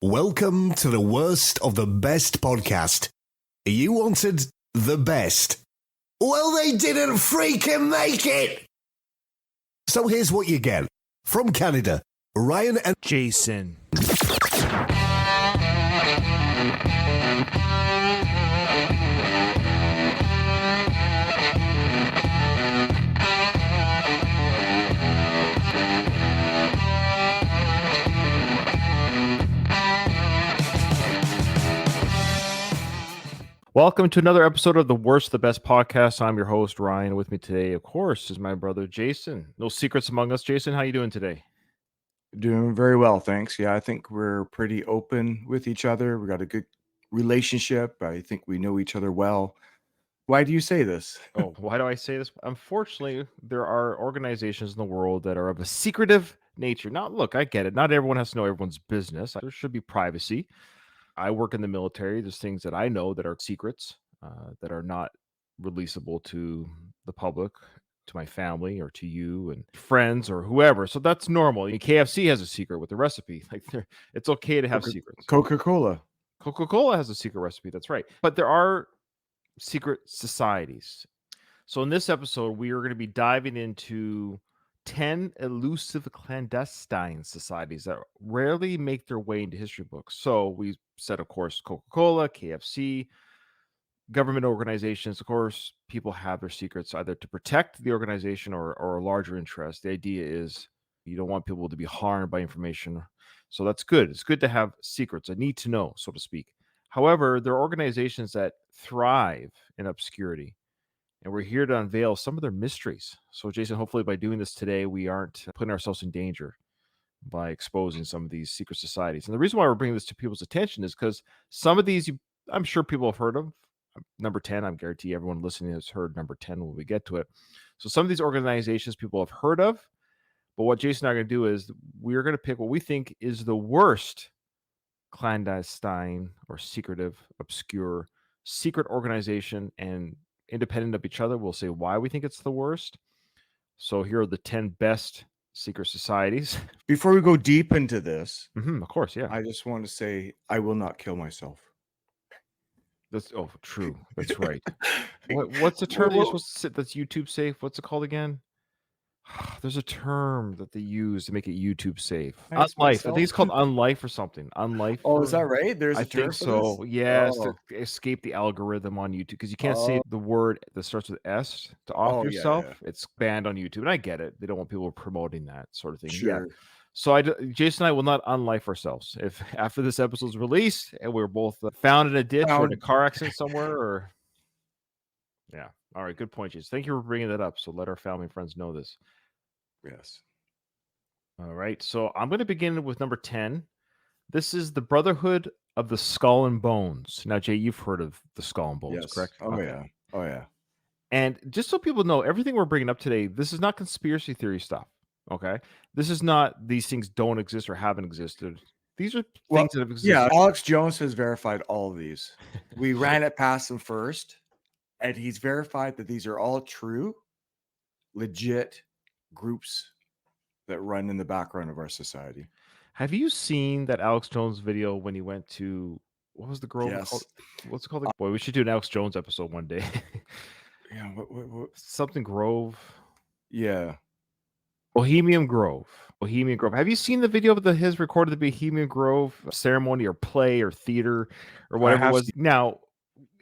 Welcome to the worst of the best podcast. You wanted the best. Well, they didn't freaking make it! So here's what you get. From Canada, Ryan and Jason. Welcome to another episode of the Worst, the Best podcast. I'm your host, Ryan. With me today, of course, is my brother, Jason. No secrets among us. Jason, how you doing today? Doing very well, thanks. Yeah, I think we're pretty open with each other. We got a good relationship. I think we know each other well. Why do you say this? Oh, why do I say this? Unfortunately, there are organizations in the world that are of a secretive nature. Now, look, I get it. Not everyone has to know everyone's business. There should be privacy. I work in the military. There's things that I know that are secrets that are not releasable to the public, to my family, or to you and friends or whoever. So that's normal. KFC has a secret with the recipe. It's okay to have secrets. Coca-Cola. Coca-Cola has a secret recipe. That's right. But there are secret societies. So in this episode, we are going to be diving into 10 elusive clandestine societies that rarely make their way into history books. So we said, of course, Coca-Cola, KFC, government organizations. Of course, people have their secrets either to protect the organization or a larger interest. The idea is you don't want people to be harmed by information. So that's good. It's good to have secrets, a need to know, so to speak. However, there are organizations that thrive in obscurity. And we're here to unveil some of their mysteries. So, Jason, hopefully by doing this today, we aren't putting ourselves in danger by exposing some of these secret societies. And the reason why we're bringing this to people's attention is because some of these, I'm sure people have heard of. Number 10, I guarantee everyone listening has heard number 10 when we get to it. So some of these organizations people have heard of. But what Jason and I are going to do is we're going to pick what we think is the worst clandestine or secretive, obscure, secret organization, and independent of each other, we'll say why we think it's the worst. So here are the 10 best secret societies. Before we go deep into this, Of course, yeah. I just want to say I will not kill myself. That's true. That's right. What's the term you're supposed to sit that's YouTube safe? What's it called again? There's a term that they use to make it YouTube safe. Unlife. I think it's called unlife or something. Unlife. Oh, is that right? There's I a term think for so. this? Yes, Oh. to escape the algorithm on YouTube because you can't say the word that starts with S to off Yeah, yourself. yeah. It's banned on YouTube, and I get it. They don't want people promoting that sort of thing. Yeah. Sure. So Jason and I will not unlife ourselves. If after this episode is released and we're both found in a ditch or in a car accident somewhere, or yeah. All right, good point, Jason. Thank you for bringing that up. So let our family and friends know this. Yes. All right. So I'm going to begin with number 10. This is the Brotherhood of the Skull and Bones. Now, Jay, you've heard of the Skull and Bones, Yes. correct? Oh, Okay. yeah. Oh, yeah. And just so people know, everything we're bringing up today, this is not conspiracy theory stuff. Okay. This is not these things don't exist or haven't existed. These are things that have existed. Yeah, Alex Jones has verified all of these. We ran it past him first, and he's verified that these are all true, legit groups that run in the background of our society. Have you seen that Alex Jones video when he went to what was the grove called? What's it called? Boy, we should do an Alex Jones episode one day. Yeah, what? Something Grove. Yeah. Bohemian Grove. Bohemian Grove. Have you seen the video of his recorded the Bohemian Grove ceremony or play or theater or whatever it was? Now,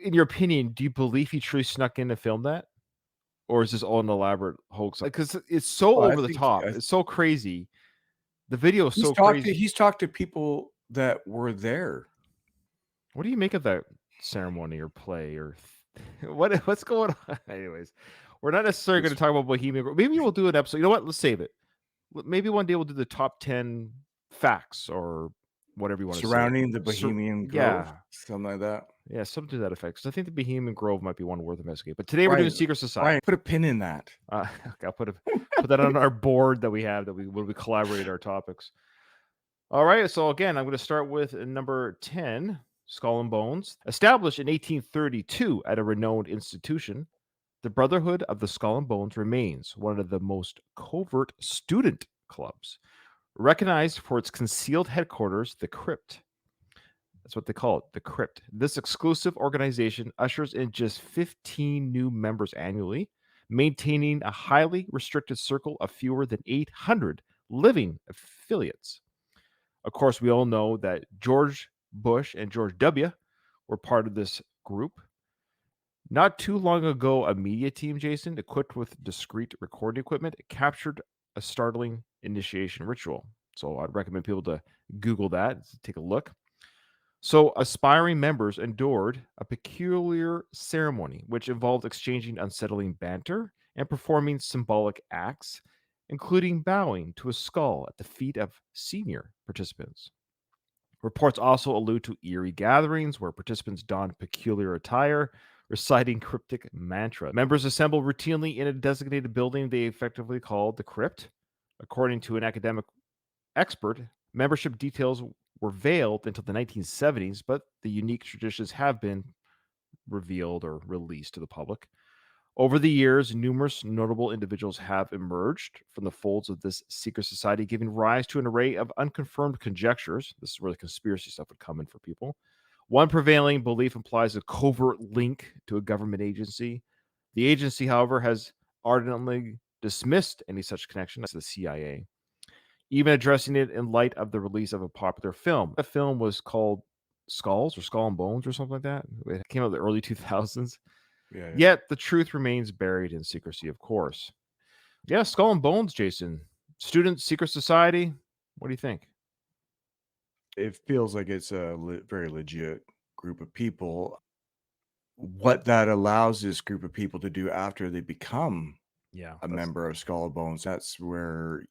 in your opinion, do you believe he truly snuck in to film that? Or is this all an elaborate hoax? Because it's so over the top. It's so crazy. The video is so crazy. He's talked to people that were there. What do you make of that ceremony or play or what's going on? Anyways, we're not necessarily going to talk about Bohemian Grove. Maybe we'll do an episode. You know what? Let's save it. Maybe one day we'll do the top 10 facts or whatever you want to say. Surrounding the Bohemian Grove. Something like that. Yeah, something to that effect. So I think the Bohemian Grove might be one worth investigating. But today we're doing Secret Society. Ryan, put a pin in that. I'll put that on our board that we have when we collaborate our topics. All right. So again, I'm going to start with number 10, Skull and Bones. Established in 1832 at a renowned institution, the Brotherhood of the Skull and Bones remains one of the most covert student clubs, recognized for its concealed headquarters, the Crypt. That's what they call it, the Crypt. This exclusive organization ushers in just 15 new members annually, maintaining a highly restricted circle of fewer than 800 living affiliates. Of course, we all know that George Bush and George W. were part of this group. Not too long ago, a media team, Jason, equipped with discreet recording equipment, captured a startling initiation ritual. So I'd recommend people to Google that, take a look. So, aspiring members endured a peculiar ceremony which involved exchanging unsettling banter and performing symbolic acts, including bowing to a skull at the feet of senior participants. Reports also allude to eerie gatherings where participants donned peculiar attire, reciting cryptic mantras. Members assemble routinely in a designated building they effectively called the crypt. According to an academic expert, membership details were veiled until the 1970s, but the unique traditions have been revealed or released to the public. Over the years, numerous notable individuals have emerged from the folds of this secret society, giving rise to an array of unconfirmed conjectures. This is where the conspiracy stuff would come in for people. One prevailing belief implies a covert link to a government agency. The agency, however, has ardently dismissed any such connection as the CIA, even addressing it in light of the release of a popular film. The film was called Skulls or Skull and Bones or something like that. It came out in the early 2000s. Yeah. Yet the truth remains buried in secrecy, of course. Yeah, Skull and Bones, Jason. Student Secret Society. What do you think? It feels like it's a very legit group of people. What that allows this group of people to do after they become Yeah. a member of Skull and Bones, that's where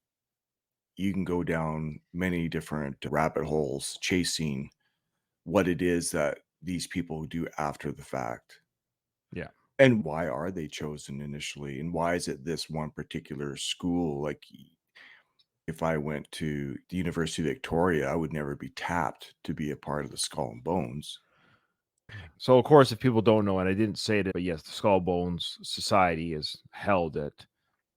you can go down many different rabbit holes chasing what it is that these people do after the fact. Yeah. And why are they chosen initially? And why is it this one particular school? Like, if I went to the University of Victoria, I would never be tapped to be a part of the Skull and Bones. So, of course, if people don't know, and I didn't say it, but yes, the Skull Bones Society is held at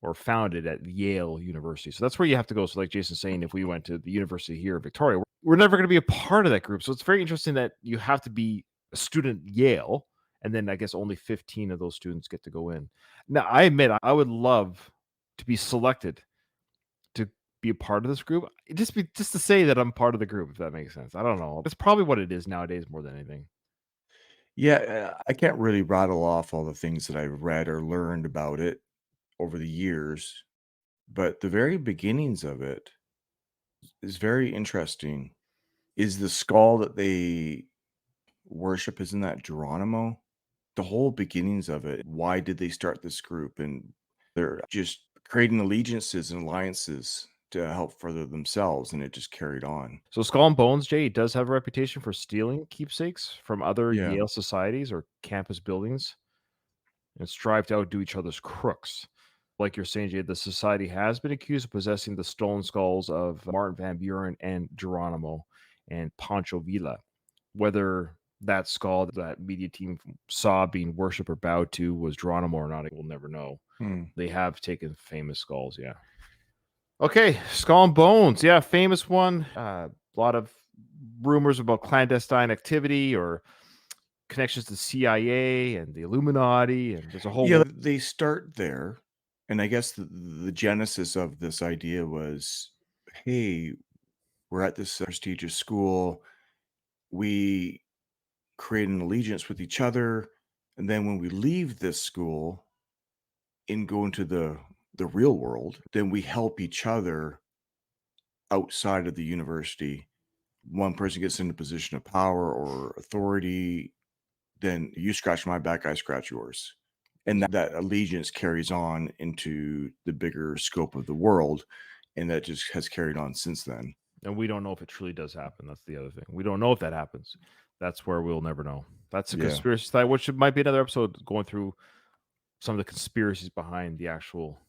or founded at Yale University. So that's where you have to go. So, like Jason's saying, if we went to the university here in Victoria, we're never going to be a part of that group. So it's very interesting that you have to be a student at Yale, and then I guess only 15 of those students get to go in. Now, I admit I would love to be selected to be a part of this group. Just to say that I'm part of the group, if that makes sense. I don't know. It's probably what it is nowadays more than anything. Yeah, I can't really rattle off all the things that I've read or learned about it over the years, but the very beginnings of it is very interesting. Is the skull that they worship, isn't that Geronimo? The whole beginnings of it, why did they start this group? And they're just creating allegiances and alliances to help further themselves, and it just carried on. So Skull and Bones, Jay, does have a reputation for stealing keepsakes from other Yeah. Yale societies or campus buildings and strive to outdo each other's crooks. Like you're saying, Jay, the society has been accused of possessing the stolen skulls of Martin Van Buren and Geronimo and Pancho Villa. Whether that skull that media team saw being worshipped or bowed to was Geronimo or not, we'll never know. They have taken famous skulls, yeah. Okay, Skull and Bones, yeah, famous one. A lot of rumors about clandestine activity or connections to CIA and the Illuminati, and there's a whole. Yeah, they start there. And I guess the genesis of this idea was, hey, we're at this prestigious school. We create an allegiance with each other. And then when we leave this school and go into the real world, then we help each other outside of the university. One person gets in a position of power or authority, then you scratch my back, I scratch yours. And that allegiance carries on into the bigger scope of the world. And that just has carried on since then. And we don't know if it truly does happen. That's the other thing. We don't know if that happens. That's where we'll never know. That's a conspiracy side, which might be another episode going through some of the conspiracies behind the actual.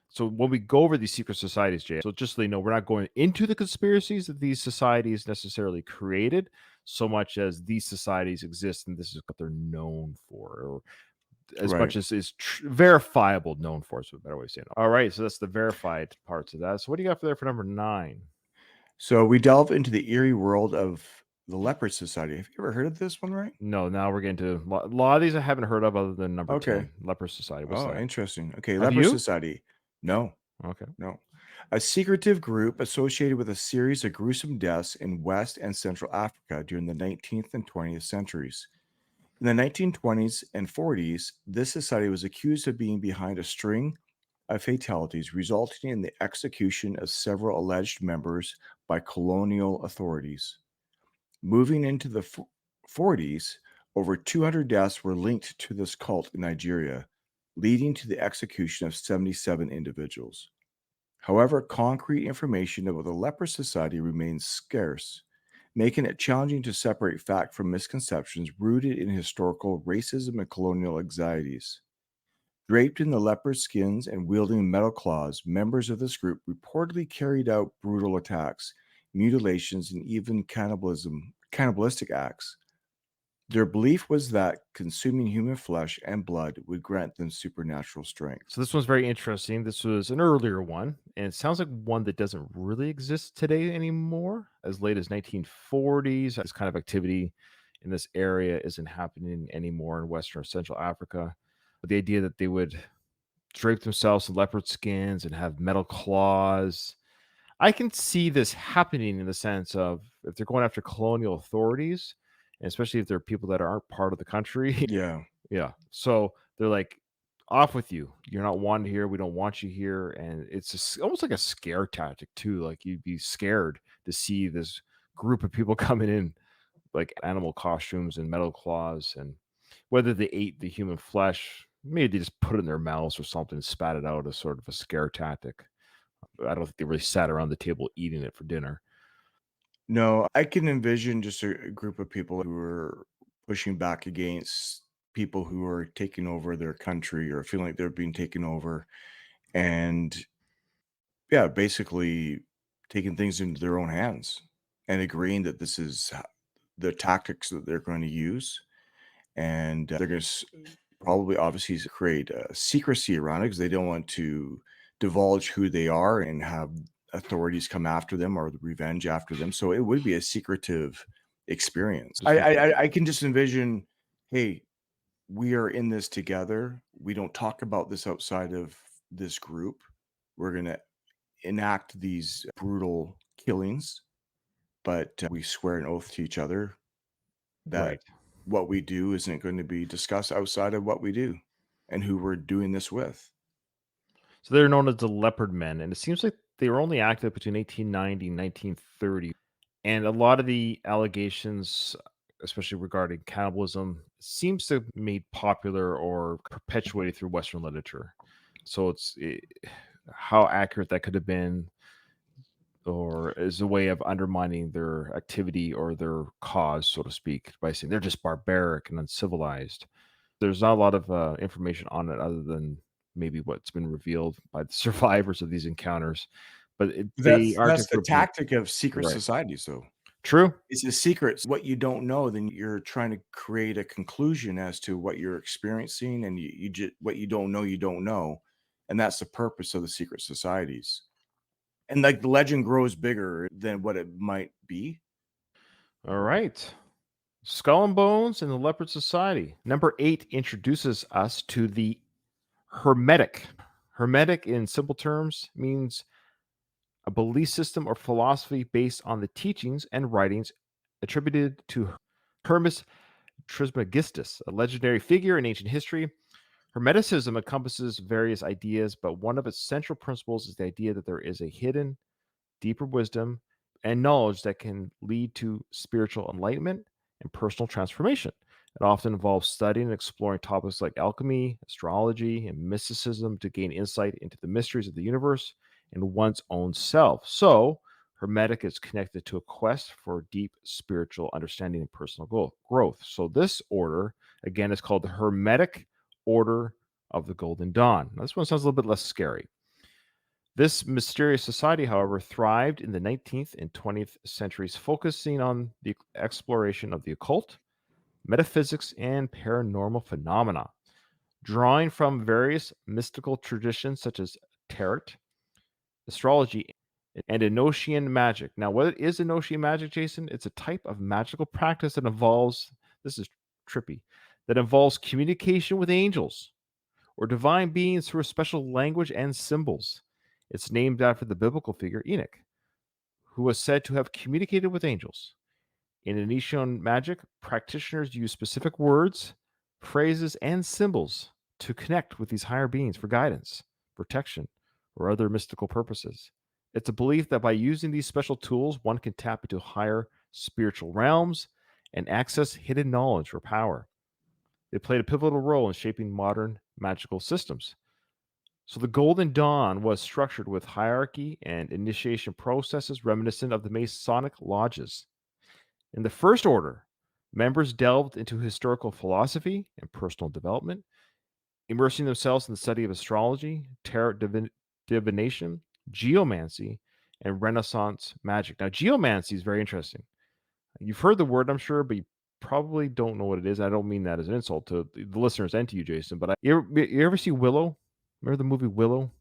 So when we go over these secret societies, Jay, so just so you know, we're not going into the conspiracies that these societies necessarily created, so much as these societies exist and this is what they're known for, or as much as is verifiable known for, is a better way of saying it. All right, so that's the verified parts of that. So what do you got for there for number 9? So we delve into the eerie world of the Leopard Society. Have you ever heard of this one, right? No, now we're getting to a lot of these I haven't heard of other than number Okay. 10, Leper Society. What's Oh, that? interesting. Okay, Have Leopard you? Society. No, Okay. no. A secretive group associated with a series of gruesome deaths in West and Central Africa during the 19th and 20th centuries. In the 1920s and 40s, this society was accused of being behind a string of fatalities, resulting in the execution of several alleged members by colonial authorities. Moving into the 40s, over 200 deaths were linked to this cult in Nigeria, leading to the execution of 77 individuals. However, concrete information about the Leper Society remains scarce, making it challenging to separate fact from misconceptions rooted in historical racism and colonial anxieties. Draped in the leper skins and wielding metal claws, members of this group reportedly carried out brutal attacks, mutilations, and even cannibalistic acts. Their belief was that consuming human flesh and blood would grant them supernatural strength. So this one's very interesting. This was an earlier one, and it sounds like one that doesn't really exist today anymore. As late as 1940s, this kind of activity in this area isn't happening anymore in Western or Central Africa. But the idea that they would drape themselves in leopard skins and have metal claws, I can see this happening in the sense of if they're going after colonial authorities, and especially if they're people that aren't part of the country. Yeah. Yeah. So they're like, off with you. You're not wanted here. We don't want you here. And it's just almost like a scare tactic, too. Like you'd be scared to see this group of people coming in like animal costumes and metal claws. And whether they ate the human flesh, maybe they just put it in their mouths or something and spat it out as sort of a scare tactic. I don't think they really sat around the table eating it for dinner. No, I can envision just a group of people who are pushing back against people who are taking over their country or feeling like they're being taken over. And yeah, basically taking things into their own hands and agreeing that this is the tactics that they're going to use. And they're going to probably obviously create secrecy around it because they don't want to divulge who they are and have authorities come after them or the revenge after them. So it would be a secretive experience. I can just envision, hey, we are in this together. We don't talk about this outside of this group. We're going to enact these brutal killings, but we swear an oath to each other that Right. what we do isn't going to be discussed outside of what we do and who we're doing this with. So they're known as the Leopard Men, and it seems like they were only active between 1890 and 1930. And a lot of the allegations, especially regarding cannibalism, seems to have made popular or perpetuated through Western literature. So how accurate that could have been, or is a way of undermining their activity or their cause, so to speak, by saying they're just barbaric and uncivilized. There's not a lot of information on it other than maybe what's been revealed by the survivors of these encounters. But they are That's the different. From tactic of secret right. societies, though. True. It's a secret. What you don't know, then you're trying to create a conclusion as to what you're experiencing, and you just what you don't know, and that's the purpose of the secret societies. And like the legend grows bigger than what it might be. All right. Skull and Bones and the Leopard Society. Number 8 introduces us to the Hermetic. Hermetic, in simple terms, means a belief system or philosophy based on the teachings and writings attributed to Hermes Trismegistus, a legendary figure in ancient history. Hermeticism encompasses various ideas, but one of its central principles is the idea that there is a hidden, deeper wisdom and knowledge that can lead to spiritual enlightenment and personal transformation. It often involves studying and exploring topics like alchemy, astrology, and mysticism to gain insight into the mysteries of the universe and one's own self. So, Hermetic is connected to a quest for deep spiritual understanding and personal growth. So, this order, again, is called the Hermetic Order of the Golden Dawn. Now, this one sounds a little bit less scary. This mysterious society, however, thrived in the 19th and 20th centuries, focusing on the exploration of the occult, metaphysics, and paranormal phenomena, drawing from various mystical traditions such as tarot, astrology, and Enochian magic. Now, what is Enochian magic, Jason? It's a type of magical practice that involves, this is trippy, that involves communication with angels or divine beings through a special language and symbols. It's named after the biblical figure Enoch, who was said to have communicated with angels. In Enochian magic, practitioners use specific words, phrases, and symbols to connect with these higher beings for guidance, protection, or other mystical purposes. It's a belief that by using these special tools, one can tap into higher spiritual realms and access hidden knowledge or power. They played a pivotal role in shaping modern magical systems. So the Golden Dawn was structured with hierarchy and initiation processes reminiscent of the Masonic lodges. In the First Order, members delved into historical philosophy and personal development, immersing themselves in the study of astrology, tarot divination, geomancy, and Renaissance magic. Now, geomancy is very interesting. You've heard the word, I'm sure, but you probably don't know what it is. I don't mean that as an insult to the listeners and to you, Jason. But you ever see Willow? Remember the movie Willow?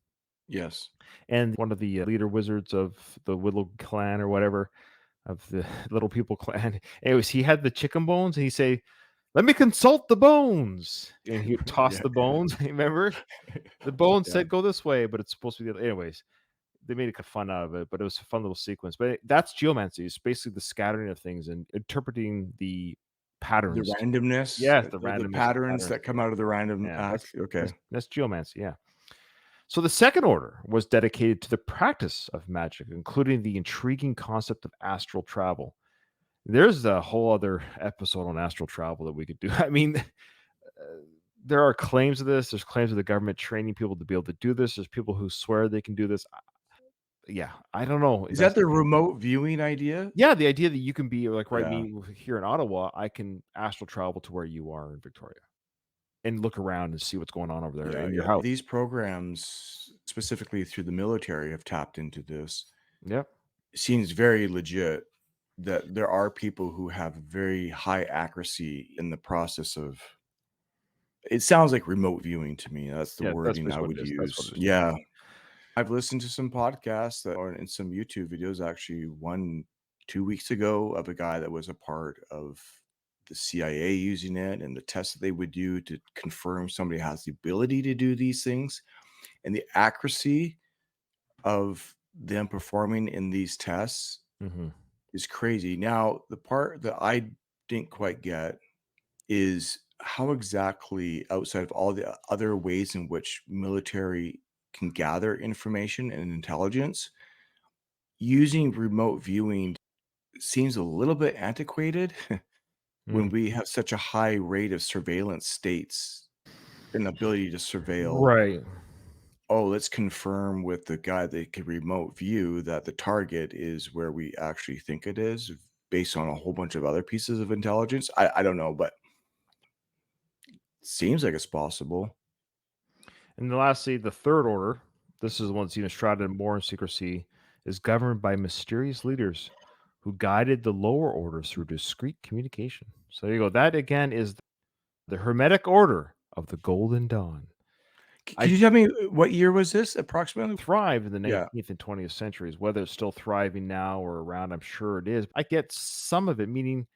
Yes. And one of the leader wizards of the Willow clan or whatever, of the Little People clan. Anyways, he had the chicken bones, and he'd say, "Let me consult the bones," and he would toss Yeah, the yeah. bones. Remember, the bones Yeah. said, "Go this way," but it's supposed to be the other. Anyways, they made a fun out of it, but it was a fun little sequence. But that's geomancy. It's basically the scattering of things and interpreting the The patterns. randomness, Yes, the the randomness of patterns that come out of the random Yeah, act. Okay. that's geomancy. Yeah. So the Second Order was dedicated to the practice of magic, including the intriguing concept of astral travel. There's a whole other episode on astral travel that we could do. I mean, there are claims of this. There's claims of the government training people to be able to do this. There's people who swear they can do this. Yeah, I don't know. Is that the remote viewing idea? Yeah, the idea that you can be like Yeah. me here in Ottawa, I can astral travel to where you are in Victoria and look around and see what's going on over there Yeah, in your yeah. house. These programs, specifically through the military, have tapped into this. Yep. It seems very legit that there are people who have very high accuracy in the process of. It sounds like remote viewing to me. That's the Yeah, that's wording I what would it is. That's what use. it is. Yeah. I've listened to some podcasts or in some YouTube videos, actually, 2 weeks ago, of a guy that was a part of the CIA using it and the tests that they would do to confirm somebody has the ability to do these things, and the accuracy of them performing in these tests Mm-hmm. is crazy. Now, the part that I didn't quite get is how exactly, outside of all the other ways in which military can gather information and intelligence, using remote viewing seems a little bit antiquated when we have such a high rate of surveillance states and ability to surveil. Right. Oh, let's confirm with the guy that can remote view that the target is where we actually think it is, based on a whole bunch of other pieces of intelligence. I don't know, but seems like it's possible. And then lastly, the Third Order, this is the one that's even shrouded more in secrecy, is governed by mysterious leaders who guided the lower orders through discreet communication. So there you go. That again is the Hermetic Order of the Golden Dawn. Can you tell me what year was this approximately? Thrived in the 19th Yeah. and 20th centuries. Whether it's still thriving now or around, I'm sure it is. I get some of it, meaning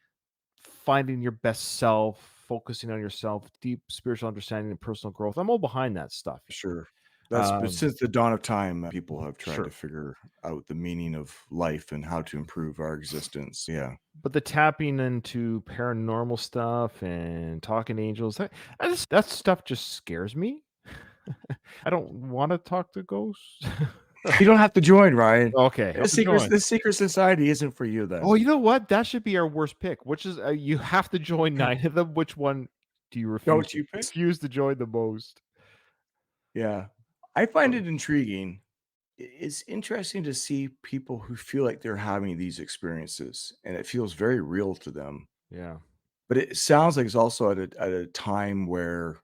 finding your best self, focusing on yourself, deep spiritual understanding and personal growth. I'm all behind that stuff. Sure. That's but since the dawn of time, people have tried Sure. to figure out the meaning of life and how to improve our existence. Yeah. But the tapping into paranormal stuff and talking to angels, that stuff just scares me. I don't want to talk to ghosts. You don't have to join, Ryan. Okay. This secret society isn't for you then. Oh, you know what? That should be our worst pick. Which is you have to join 9 of them. Which one do you refuse? Don't you pick? Refuse to join the most? Yeah. I find it intriguing. It's interesting to see people who feel like they're having these experiences and it feels very real to them. Yeah. But it sounds like it's also at a time where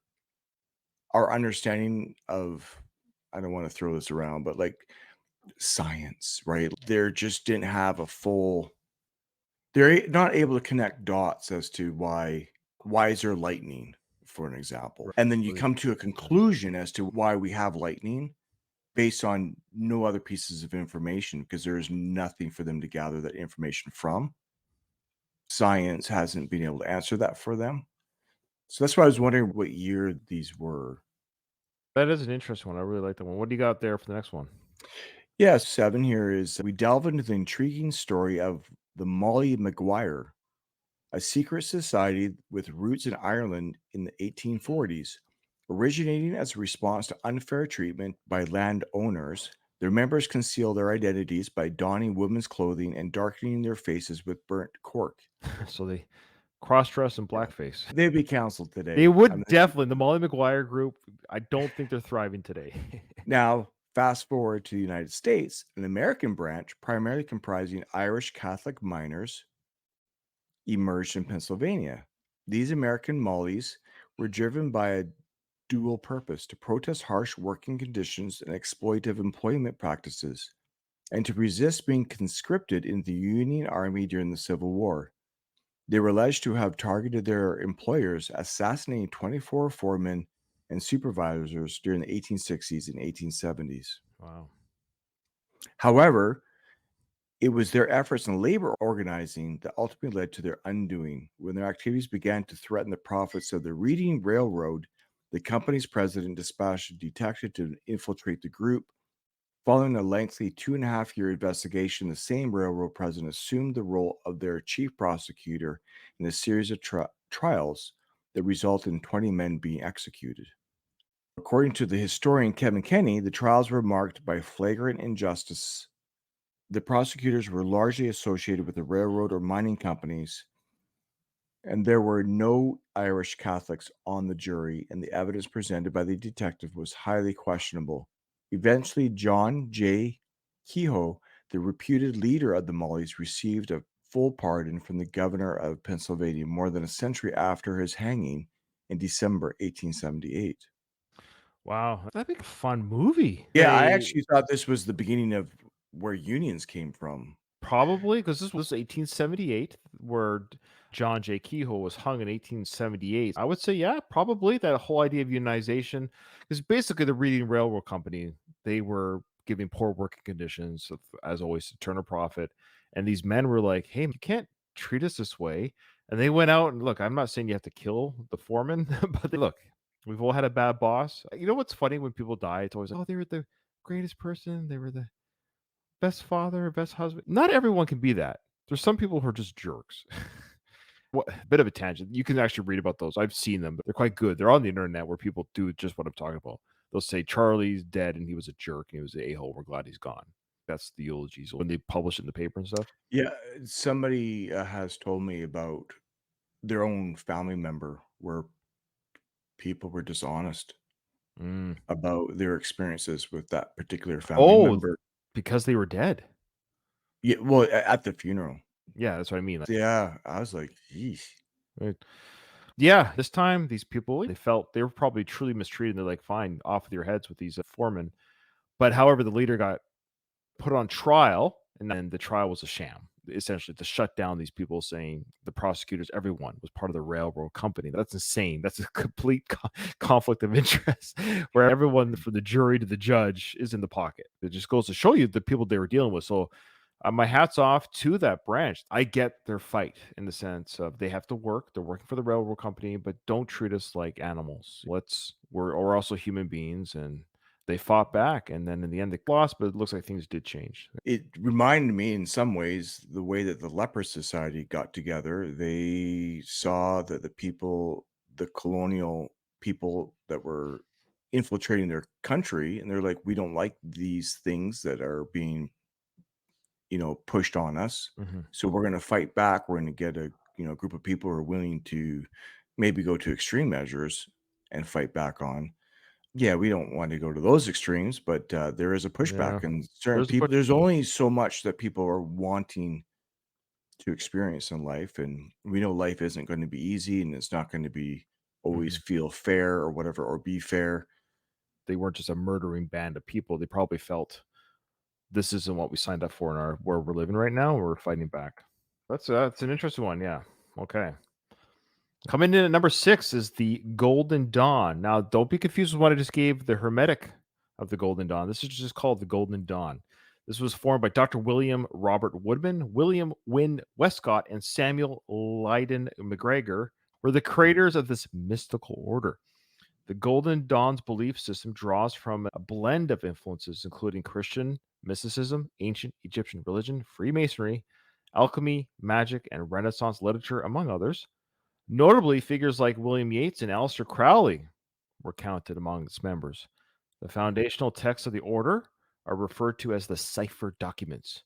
our understanding of, I don't want to throw this around, but like science, right? There just didn't have a full, they're not able to connect dots as to why is there lightning, for an example. And then you come to a conclusion as to why we have lightning. based on no other pieces of information, because there is nothing for them to gather that information from. Science hasn't been able to answer that for them. So that's why I was wondering what year these were. That is an interesting one. I really like that one. What do you got there for the next one? Yeah, 7 here is we delve into the intriguing story of the Molly Maguire, a secret society with roots in Ireland in the 1840s. Originating as a response to unfair treatment by landowners, their members conceal their identities by donning women's clothing and darkening their faces with burnt cork. So they cross-dress and Yeah. blackface. They'd be canceled today. They I would mean, definitely. The Molly Maguire group, I don't think they're thriving today. now, fast forward to the United States, an American branch, primarily comprising Irish Catholic miners, emerged in Pennsylvania. These American Mollies were driven by a dual purpose: to protest harsh working conditions and exploitative employment practices, and to resist being conscripted into the Union Army during the Civil War. They were alleged to have targeted their employers, assassinating 24 foremen and supervisors during the 1860s and 1870s. Wow. However, it was their efforts in labor organizing that ultimately led to their undoing. When their activities began to threaten the profits of the Reading Railroad, the company's president dispatched a detective to infiltrate the group. Following a lengthy 2.5-year investigation, the same railroad president assumed the role of their chief prosecutor in a series of trials that resulted in 20 men being executed. According to the historian Kevin Kenny, the trials were marked by flagrant injustice. The prosecutors were largely associated with the railroad or mining companies, and there were no Irish Catholics on the jury, and the evidence presented by the detective was highly questionable. Eventually, John J. Kehoe, the reputed leader of the Mollies, received a full pardon from the governor of Pennsylvania more than a century after his hanging in December 1878. Wow. That'd be a fun movie. Yeah, I actually thought this was the beginning of where unions came from. Probably because this was 1878, where John J. Kehoe was hung in 1878. I would say, yeah, probably that whole idea of unionization, because basically the Reading Railroad Company, they were giving poor working conditions, as always, to turn a profit. And these men were like, hey, you can't treat us this way. And they went out and look, I'm not saying you have to kill the foreman, but look, we've all had a bad boss. You know what's funny when people die? It's always like, oh, they were the greatest person. They were the best father, best husband. Not everyone can be that. There's some people who are just jerks. What bit of a tangent. You can actually read about those. I've seen them, but they're quite good. They're on the internet where people do just what I'm talking about. They'll say Charlie's dead and he was a jerk and he was an a-hole. We're glad he's gone. That's the eulogies when they publish it in the paper and stuff. Yeah, somebody has told me about their own family member where people were dishonest Mm. about their experiences with that particular family Oh, member. because they were dead. Yeah, well, at the funeral. Yeah, that's what I mean. Like, Yeah, I was like, yeesh. right. Yeah, this time these people they felt they were probably truly mistreated. They're like, fine, off with your heads with these foremen. But however, the leader got put on trial, and then the trial was a sham, essentially to shut down these people saying the prosecutors, everyone was part of the railroad company. That's insane. That's a complete conflict of interest where everyone from the jury to the judge is in the pocket. It just goes to show you the people they were dealing with. So my hat's off to that branch. I get their fight in the sense of they have to work. They're working for the railroad company, but don't treat us like animals. We're also human beings, and they fought back, and then in the end they lost, but it looks like things did change. It reminded me in some ways the way that the Leper Society got together. They saw that the people, the colonial people that were infiltrating their country, and they're like, we don't like these things that are being, pushed on us. Mhm. So we're going to fight back. We're going to get a, group of people who are willing to maybe go to extreme measures and fight back on. Yeah, we don't want to go to those extremes, but there is a Yeah, pushback, and certain there's a people. push. There's only so much that people are wanting to experience in life, and we know life isn't going to be easy, and it's not going to be always Mhm. feel fair or whatever, or be fair. They weren't just a murdering band of people. They probably felt this isn't what we signed up for in our where we're living right now. We're fighting back. That's an interesting one. Yeah. Okay. Coming in at number 6 is the Golden Dawn. Now, don't be confused with what I just gave the Hermetic of the Golden Dawn. This is just called the Golden Dawn. This was formed by Dr. William Robert Woodman, William Wynne Westcott, and Samuel Lydon McGregor were the creators of this mystical order. The Golden Dawn's belief system draws from a blend of influences, including Christian mysticism, ancient Egyptian religion, Freemasonry, alchemy, magic, and Renaissance literature, among others. Notably, figures like William Yeats and Aleister Crowley were counted among its members. The foundational texts of the order are referred to as the cipher documents.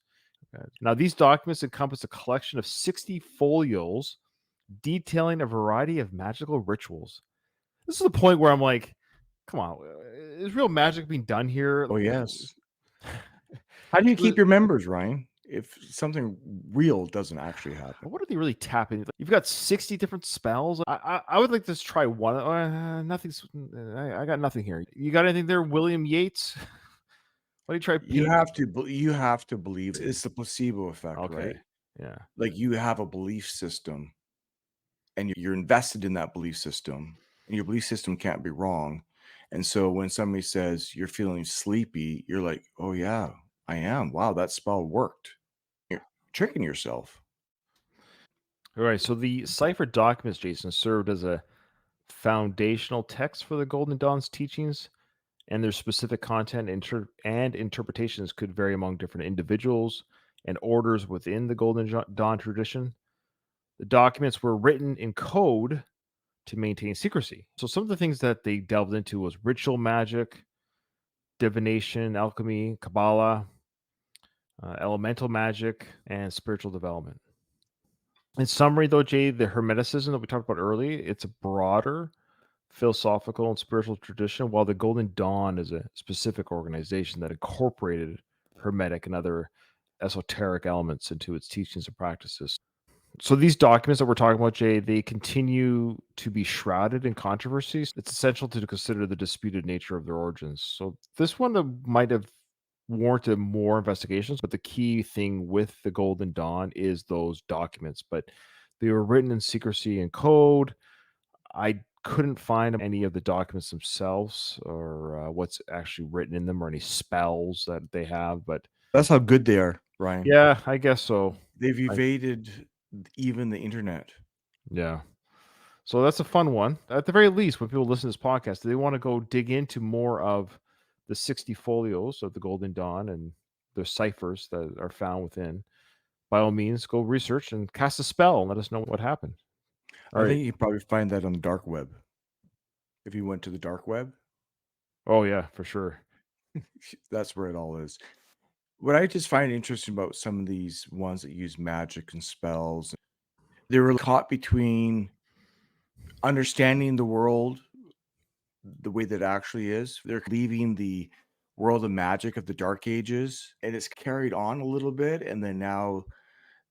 Now, these documents encompass a collection of 60 folios detailing a variety of magical rituals. This is the point where I'm like, come on, is real magic being done here? Oh, yes. How do you keep your members, Ryan, if something real doesn't actually happen? What are they really tapping? You've got 60 different spells. I would like to just try one. Nothing's. I got nothing here. You got anything there, William Yeats? Why do you try? You have to believe it's the placebo effect, Okay. right? Yeah. Like you have a belief system and you're invested in that belief system, and your belief system can't be wrong. And so when somebody says you're feeling sleepy, you're like, oh yeah, I am. Wow, that spell worked. You're tricking yourself. All right. So the cipher documents, Jason, served as a foundational text for the Golden Dawn's teachings, and their specific content and interpretations could vary among different individuals and orders within the Golden Dawn tradition. The documents were written in code to maintain secrecy. So some of the things that they delved into was ritual magic, divination, alchemy, Kabbalah, elemental magic, and spiritual development. In summary, though, Jay, the Hermeticism that we talked about earlier, it's a broader philosophical and spiritual tradition, while the Golden Dawn is a specific organization that incorporated Hermetic and other esoteric elements into its teachings and practices. So these documents that we're talking about, Jay, they continue to be shrouded in controversies. It's essential to consider the disputed nature of their origins. So this one might have warranted more investigations, but the key thing with the Golden Dawn is those documents. But they were written in secrecy and code. I couldn't find any of the documents themselves or what's actually written in them or any spells that they have. But That's how good they are, Ryan. yeah, I guess so. They've evaded even the internet. Yeah. So that's a fun one. At the very least, when people listen to this podcast, they want to go dig into more of the 60 folios of the Golden Dawn and the ciphers that are found within. By all means, go research and cast a spell and let us know what happened. All I right. think you probably find that on the dark web. If you went to the dark web, Oh, yeah, for sure. that's where it all is. What I just find interesting about some of these ones that use magic and spells, they were caught between understanding the world the way that it actually is. They're leaving the world of magic of the dark ages, and it's carried on a little bit, and then now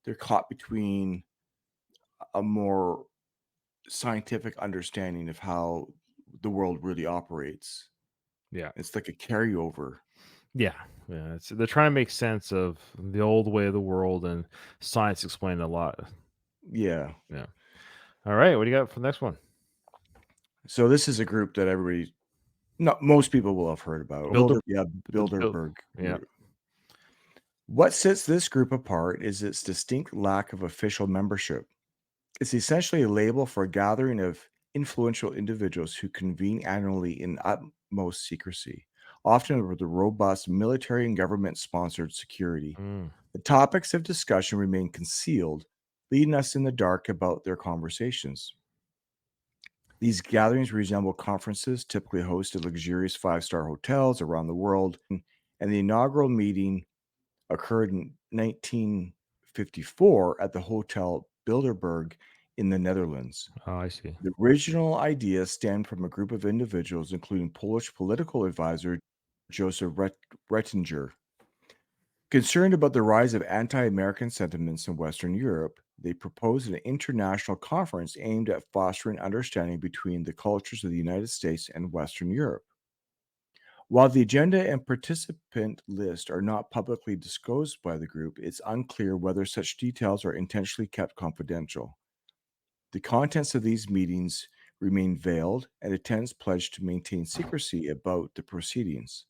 they're caught between a more scientific understanding of how the world really operates. Yeah. It's like a carryover. Yeah. Yeah. They're trying to make sense of the old way of the world, and science explained a lot. Yeah. Yeah. All right. What do you got for the next one? So this is a group that most people will have heard about. Bilderberg. Yeah. What sets this group apart is its distinct lack of official membership. It's essentially a label for a gathering of influential individuals who convene annually in utmost secrecy, often with a robust military and government sponsored security. Mm. The topics of discussion remain concealed, leading us in the dark about their conversations. These gatherings resemble conferences typically hosted at luxurious five-star hotels around the world, and the inaugural meeting occurred in 1954 at the Hotel Bilderberg in the Netherlands. Oh, I see. The original idea stemmed from a group of individuals, including Polish political advisor Joseph Rettinger. Concerned about the rise of anti-American sentiments in Western Europe, they proposed an international conference aimed at fostering understanding between the cultures of the United States and Western Europe. While the agenda and participant list are not publicly disclosed by the group, it's unclear whether such details are intentionally kept confidential. The contents of these meetings remain veiled, and attendants pledged to maintain secrecy about the proceedings.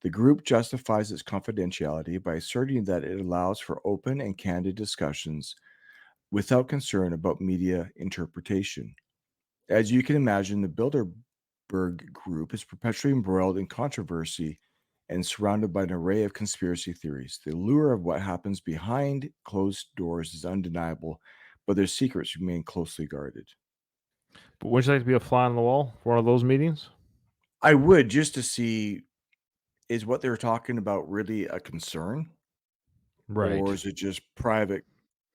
The group justifies its confidentiality by asserting that it allows for open and candid discussions without concern about media interpretation. As you can imagine, the Bilderberg group is perpetually embroiled in controversy and surrounded by an array of conspiracy theories. The allure of what happens behind closed doors is undeniable, but their secrets remain closely guarded. But would you like to be a fly on the wall for one of those meetings? I would, just to see, is what they're talking about really a concern? Or is it just private?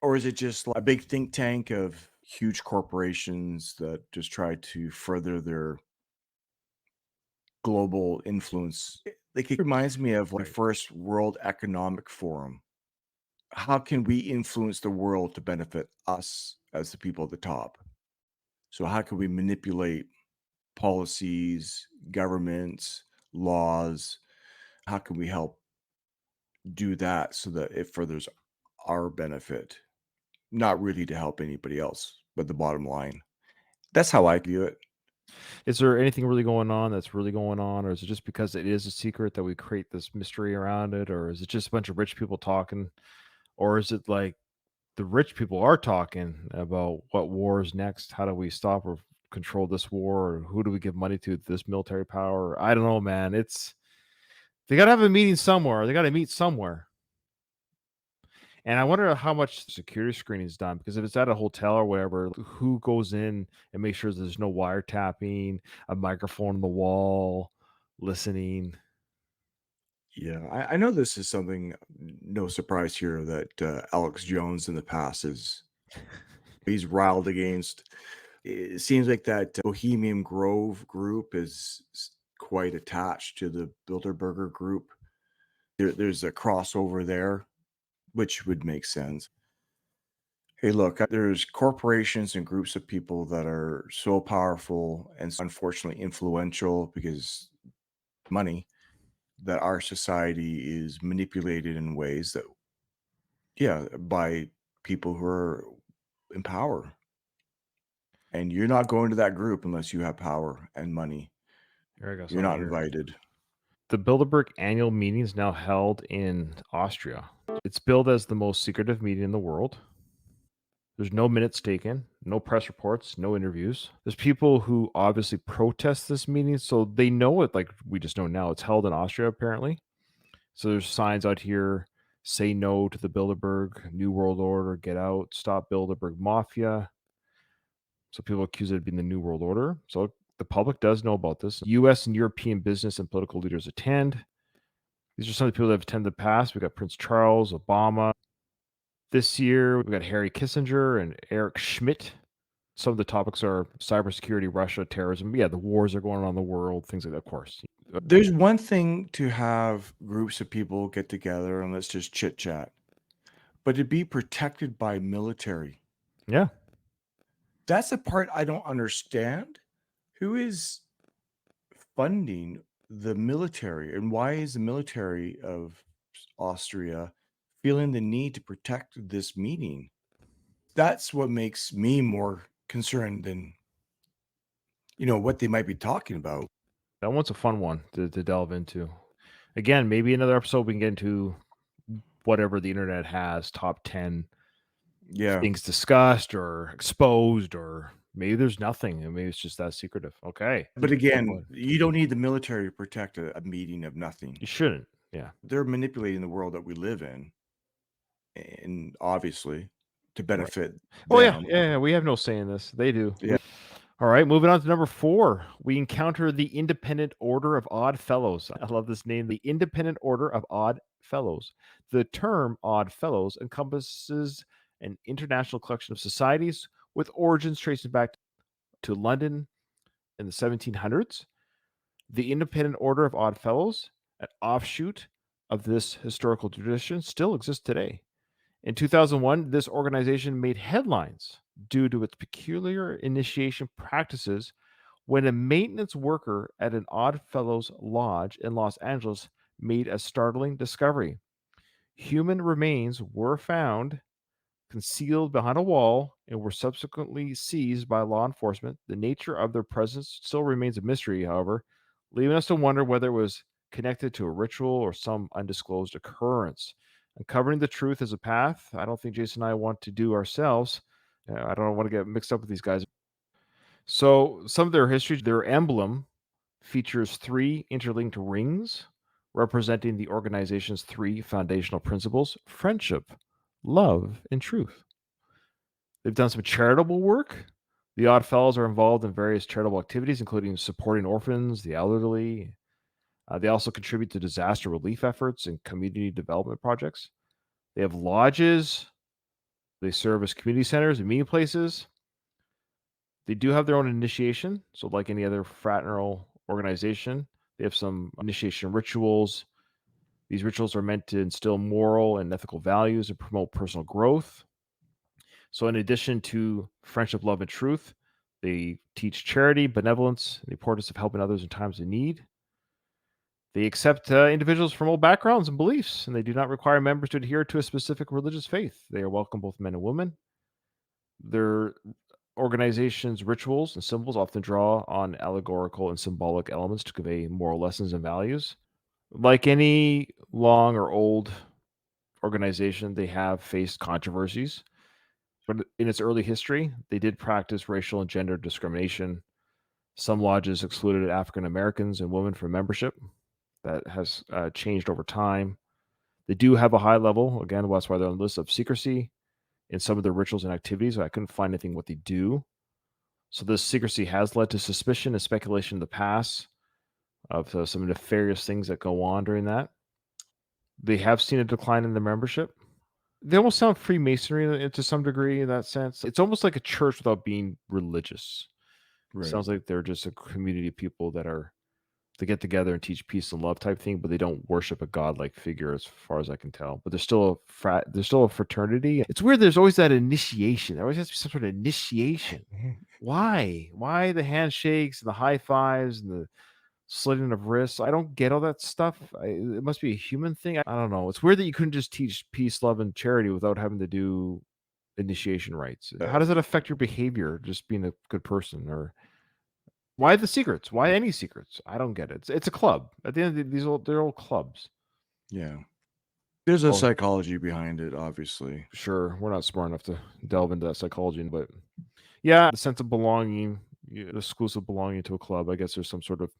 Or is it just like a big think tank of huge corporations that just try to further their global influence? Like, it reminds me of like Right. first World Economic Forum. How can we influence the world to benefit us as the people at the top? So how can we manipulate policies, governments, laws? How can we help do that so that it furthers our benefit? Not really to help anybody else, but the bottom line. That's how I view it. Is there anything really going on that's really going on, or is it just because it is a secret that we create this mystery around it, or is it just a bunch of rich people talking, or is it like the rich people are talking about what war is next? How do we stop or control this war, or who do we give money to? This military power? I don't know, man. They got to have a meeting somewhere. They got to meet somewhere. And I wonder how much security screening is done, because if it's at a hotel or whatever, who goes in and makes sure there's no wiretapping, a microphone on the wall, listening. Yeah, I know this is something, no surprise here, that Alex Jones in the past he's riled against. It seems like that Bohemian Grove group is quite attached to the Bilderberger group. There's a crossover there, which would make sense. Hey, look, there's corporations and groups of people that are so powerful and unfortunately influential because money, that our society is manipulated in ways that, yeah, by people who are in power. And you're not going to that group unless you have power and money. Here I got You're something not here. invited. The Bilderberg annual meeting is now held in Austria. It's billed as the most secretive meeting in the world. There's no minutes taken, no press reports, no interviews. There's people who obviously protest this meeting, so they know it. Like we just know now, it's held in Austria apparently. So there's signs out here: "Say no to the Bilderberg New World Order, get out, stop Bilderberg Mafia." So people accuse it of being the New World Order. So the public does know about this. U.S. and European business and political leaders attend. These are some of the people that have attended in the past. We got Prince Charles, Obama. This year, we've got Harry Kissinger and Eric Schmidt. Some of the topics are cybersecurity, Russia, terrorism. Yeah, the wars are going on in the world, things like that, of course. There's one thing to have groups of people get together and let's just chit chat, but to be protected by military, Yeah. that's the part I don't understand. Who is funding the military, and why is the military of Austria feeling the need to protect this meeting? That's what makes me more concerned than what they might be talking about. That one's a fun one to delve into. Again, maybe another episode we can get into whatever the internet has, top 10 Yeah, things discussed or exposed, or maybe there's nothing and maybe it's just that secretive. Okay. but Go again, ahead. you don't need the military to protect a meeting of nothing. You shouldn't. Yeah. They're manipulating the world that we live in, and obviously to Right. benefit Oh yeah. them. Yeah. We have no say in this. They do. Yeah. All right, moving on to number 4. We encounter the Independent Order of Odd Fellows. I love this name, the Independent Order of Odd Fellows. The term Odd Fellows encompasses an international collection of societies with origins tracing back to London in the 1700s. The Independent Order of Odd Fellows, an offshoot of this historical tradition, still exists today. In 2001, this organization made headlines due to its peculiar initiation practices when a maintenance worker at an Odd Fellows Lodge in Los Angeles made a startling discovery. Human remains were found concealed behind a wall and were subsequently seized by law enforcement. The nature of their presence still remains a mystery, however, leaving us to wonder whether it was connected to a ritual or some undisclosed occurrence. Uncovering the truth is a path I don't think Jason and I want to do ourselves. I don't want to get mixed up with these guys. So, some of their history, their emblem features 3 interlinked rings representing the organization's 3 foundational principles: friendship, love, and truth. They've done some charitable work. The Oddfellows are involved in various charitable activities, including supporting orphans, the elderly. They also contribute to disaster relief efforts and community development projects. They have lodges. They serve as community centers and meeting places. They do have their own initiation. So, like any other fraternal organization, they have some initiation rituals. These rituals are meant to instill moral and ethical values and promote personal growth. So, in addition to friendship, love, and truth, they teach charity, benevolence, the importance of helping others in times of need. They accept individuals from all backgrounds and beliefs, and they do not require members to adhere to a specific religious faith. They are welcome, both men and women. Their organization's rituals and symbols often draw on allegorical and symbolic elements to convey moral lessons and values. Like any long or old organization, they have faced controversies. But in its early history, they did practice racial and gender discrimination. Some lodges excluded African Americans and women from membership. That has changed over time. They do have a high level, again, that's why they're on the list, of secrecy in some of their rituals and activities. I couldn't find anything what they do. So this secrecy has led to suspicion and speculation in the past of some nefarious things that go on during that. They have seen a decline in their membership. They almost sound Freemasonry to some degree in that sense. It's almost like a church without being religious. Right. Sounds like they're just a community of people that get together and teach peace and love type thing, but they don't worship a godlike figure as far as I can tell. But there's still a fraternity. It's weird. There's always that initiation. There always has to be some sort of initiation. Why? Why the handshakes and the high fives and the slitting of wrists? I don't get all that stuff. It must be a human thing. I don't know. It's weird that you couldn't just teach peace, love, and charity without having to do initiation rites. How does that affect your behavior? Just being a good person, or why the secrets? Why any secrets? I don't get it. It's a club. At the end of they're all clubs. Yeah. There's a psychology behind it, obviously. Sure, we're not smart enough to delve into that psychology, but yeah, the sense of belonging, exclusive belonging to a club. I guess there's some sort of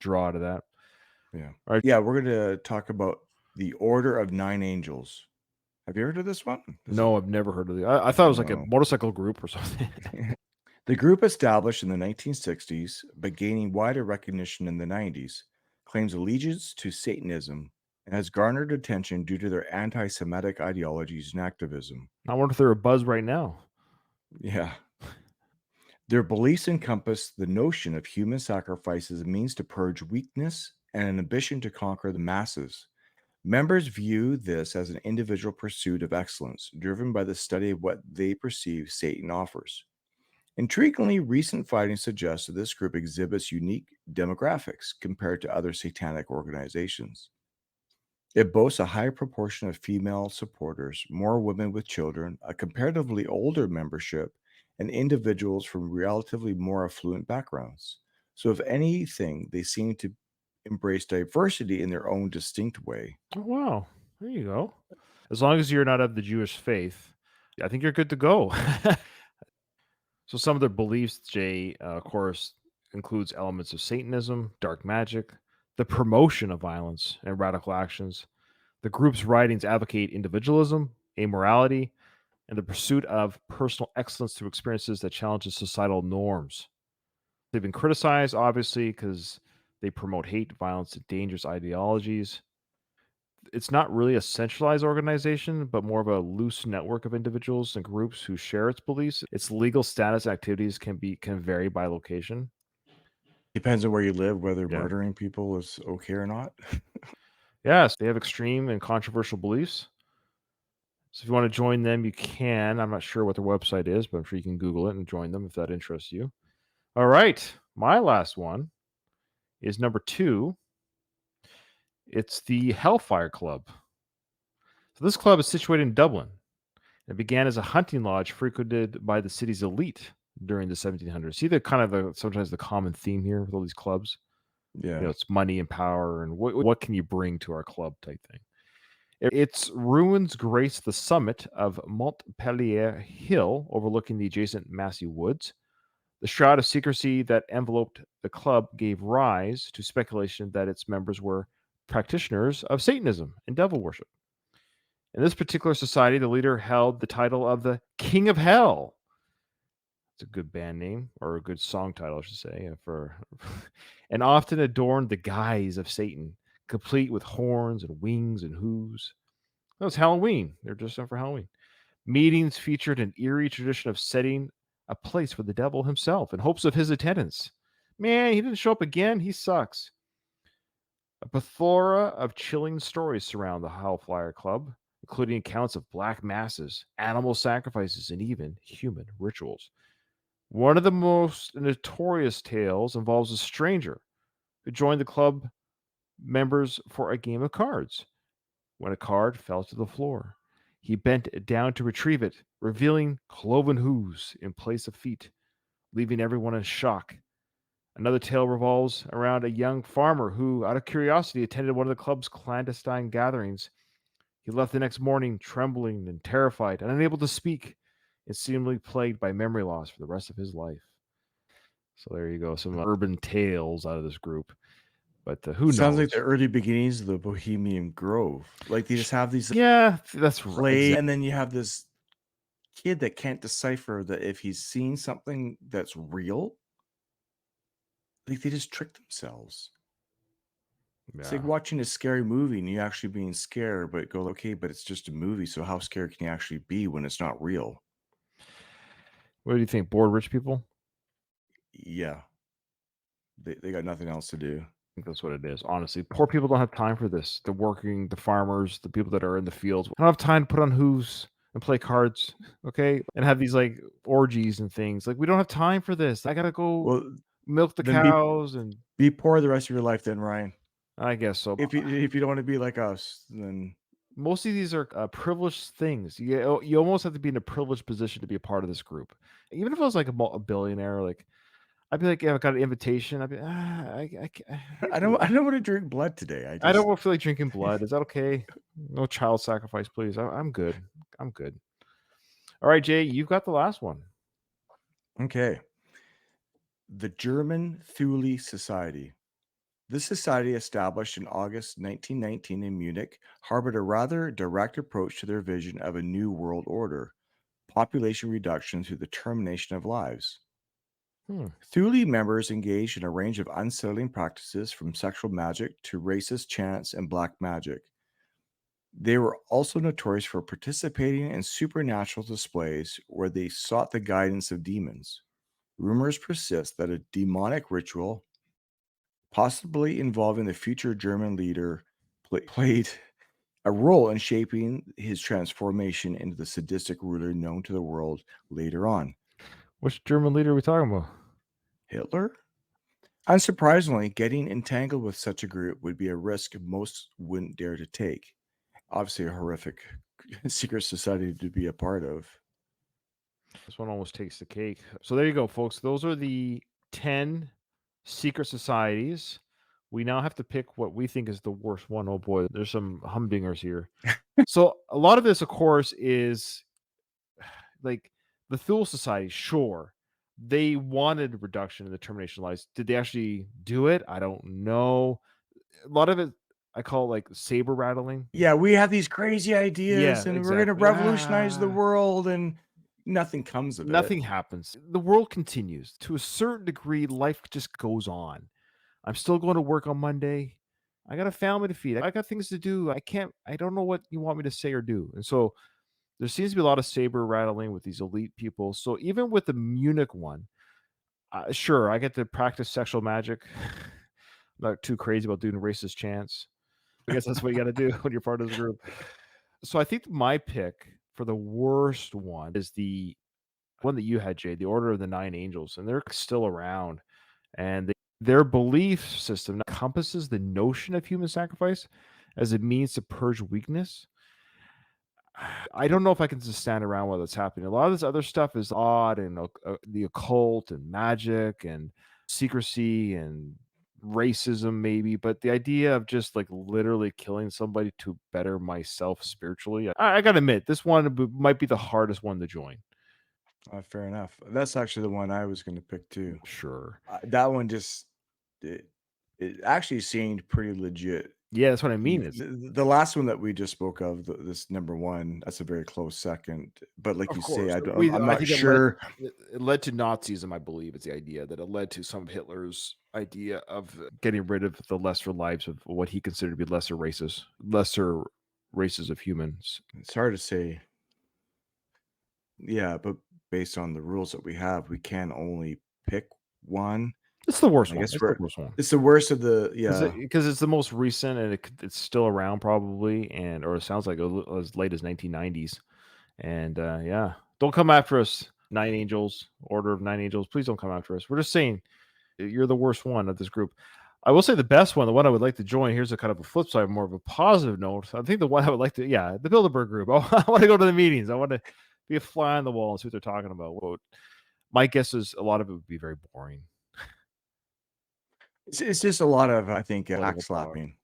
draw to that. Yeah. All right. Yeah, we're going to talk about the Order of Nine Angels. Have you heard of this one? No, I've never heard of it. I thought it was like a motorcycle group or something. The group, established in the 1960s but gaining wider recognition in the 90s, claims allegiance to Satanism and has garnered attention due to their anti-Semitic ideologies and activism. I wonder if they're a buzz right now. Yeah. Their beliefs encompass the notion of human sacrifice as a means to purge weakness and an ambition to conquer the masses. Members view this as an individual pursuit of excellence, driven by the study of what they perceive Satan offers. Intriguingly, recent findings suggest that this group exhibits unique demographics compared to other satanic organizations. It boasts a higher proportion of female supporters, more women with children, a comparatively older membership, and individuals from relatively more affluent backgrounds. So, if anything, they seem to embrace diversity in their own distinct way. Oh, wow. There you go. As long as you're not of the Jewish faith, I think you're good to go. So some of their beliefs, Jay, of course, includes elements of Satanism, dark magic, the promotion of violence and radical actions. The group's writings advocate individualism, amorality, and the pursuit of personal excellence through experiences that challenge societal norms. They've been criticized, obviously, because they promote hate, violence, and dangerous ideologies. It's not really a centralized organization, but more of a loose network of individuals and groups who share its beliefs. Its legal status activities can vary by location. Depends on where you live, whether Yeah. murdering people is okay or not. Yes, they have extreme and controversial beliefs. So if you want to join them, you can. I'm not sure what their website is, but I'm sure you can Google it and join them if that interests you. All right. My last one is number 2. It's the Hellfire Club. So this club is situated in Dublin. It began as a hunting lodge frequented by the city's elite during the 1700s. See the sometimes the common theme here with all these clubs. Yeah. It's money and power, and what can you bring to our club type thing. Its ruins grace the summit of Montpellier Hill, overlooking the adjacent Massey Woods. The shroud of secrecy that enveloped the club gave rise to speculation that its members were practitioners of Satanism and devil worship. In this particular society, the leader held the title of the King of Hell. It's a good band name, or a good song title, I should say, for and often adorned the guise of Satan, complete with horns and wings and hooves. That was Halloween. They're dressed up for Halloween. Meetings featured an eerie tradition of setting a place for the devil himself in hopes of his attendance. Man, he didn't show up again. He sucks. A plethora of chilling stories surround the Hellfire Club, including accounts of black masses, animal sacrifices, and even human rituals. One of the most notorious tales involves a stranger who joined the club members for a game of cards. When a card fell to the floor, he bent down to retrieve it, revealing cloven hooves in place of feet, leaving everyone in shock. Another tale revolves around a young farmer who, out of curiosity, attended one of the club's clandestine gatherings. He left the next morning trembling and terrified and unable to speak, and seemingly plagued by memory loss for the rest of his life. So there you go, some urban tales out of this group. But who Sounds knows? like the early beginnings of the Bohemian Grove. Like they just have these Yeah, that's right. play, and then you have this kid that can't decipher that if he's seeing something that's real, like they just trick themselves. It's like Yeah. watching a scary movie and you actually being scared, but go, okay, but it's just a movie. So how scared can you actually be when it's not real? What do you think? Bored rich people? Yeah. They got nothing else to do. I think that's what it is. Honestly, poor people don't have time for this. The working, the farmers, the people that are in the fields. I don't have time to put on hooves and play cards, okay, and have these like orgies and things. Like we don't have time for this. I gotta go Well, milk the then cows, and be poor the rest of your life then, Ryan. I guess so. If you don't want to be like us, then Most of these are privileged things. You almost have to be in a privileged position to be a part of this group. Even if I was like a billionaire, like I'd be like, yeah, I got an invitation. I'd be, I can't I do don't it. want to drink blood today. I don't feel like drinking blood. Is that okay? No child sacrifice, please. I'm good. I'm good. All right, Jay, you've got the last one. Okay. The German Thule Society. This society, established in August 1919 in Munich, harbored a rather direct approach to their vision of a new world order, population reduction through the termination of lives. Hmm. Thule members engaged in a range of unsettling practices from sexual magic to racist chants and black magic. They were also notorious for participating in supernatural displays where they sought the guidance of demons. Rumors persist that a demonic ritual, possibly involving the future German leader, played a role in shaping his transformation into the sadistic ruler known to the world later on. Which German leader are we talking about? Hitler? Unsurprisingly, getting entangled with such a group would be a risk most wouldn't dare to take. Obviously, a horrific secret society to be a part of. This one almost takes the cake. So there you go, folks. Those are the 10 secret societies. We now have to pick what we think is the worst one. Oh boy, there's some humdingers here. So a lot of this, of course, is like the Thule Society. Sure, they wanted reduction in the termination of lives. Did they actually do it? I don't know. A lot of it, I call it like saber rattling. Yeah, we have these crazy ideas Yeah, and we're going to exactly. revolutionize the world, and nothing comes of Nothing it. happens. The world continues. To a certain degree, life just goes on. I'm still going to work on Monday. I got a family to feed. I got things to do. I don't know what you want me to say or do. And so there seems to be a lot of saber rattling with these elite people. So even with the Munich one, sure, I get to practice sexual magic. Not too crazy about doing racist chants. I guess that's what you got to do when you're part of this group. So I think my pick for the worst one is the one that you had, Jay, the Order of the Nine Angels, and they're still around. And their belief system encompasses the notion of human sacrifice as a means to purge weakness. I don't know if I can just stand around while that's happening. A lot of this other stuff is odd, and the occult and magic and secrecy and racism maybe, but the idea of just like literally killing somebody to better myself spiritually, I gotta admit, this one might be the hardest one to join. Fair enough. That's actually the one I was going to pick too. Sure. That one just it, it actually seemed pretty legit. Yeah, that's what I mean. Is The last one that we just spoke of, this number one, that's a very close second. But like of you say, course I'm I not think sure. it led to Nazism, I believe, is the idea that it led to some of Hitler's idea of getting rid of the lesser lives of what he considered to be lesser races of humans. It's hard to say. Yeah, but based on the rules that we have, we can only pick one. It's the worst I one. guess It's the worst one. it's the worst of the Because it's the most recent and it's still around probably, or it sounds like as late as 1990s. And yeah, don't come after us, Nine Angels, Order of Nine Angels. Please don't come after us. We're just saying you're the worst one of this group. I will say the best one, the one I would like to join. Here's a kind of a flip side, more of a positive note. I think the one I would like to, the Bilderberg group. I want to go to the meetings. I want to be a fly on the wall and see what they're talking about. My guess is a lot of it would be very boring. it's just a lot of, I think, Political hack slapping.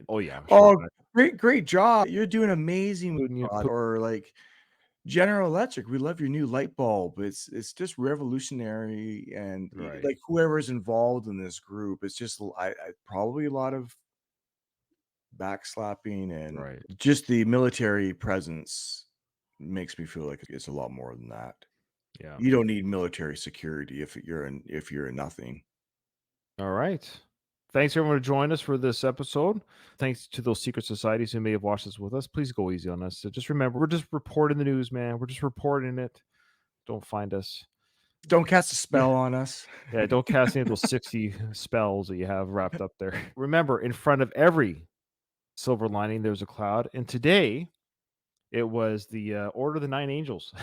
Oh yeah. Oh, Sure. great job. You're doing amazing. Putting you- Rod." Or like General Electric, we love your new light bulb. It's just revolutionary, and Right. like whoever's involved in this group, it's just I probably a lot of backslapping, and Right. just the military presence makes me feel like it's a lot more than that. Yeah. You don't need military security if you're in nothing. All right. Thanks everyone to join us for this episode. Thanks to those secret societies who may have watched this with us. Please go easy on us. So just remember, we're just reporting the news, man. We're just reporting it. Don't find us. Don't cast a spell on us. Yeah, don't cast any of those 60 spells that you have wrapped up there. Remember, in front of every silver lining, there's a cloud. And today, it was the Order of the Nine Angels.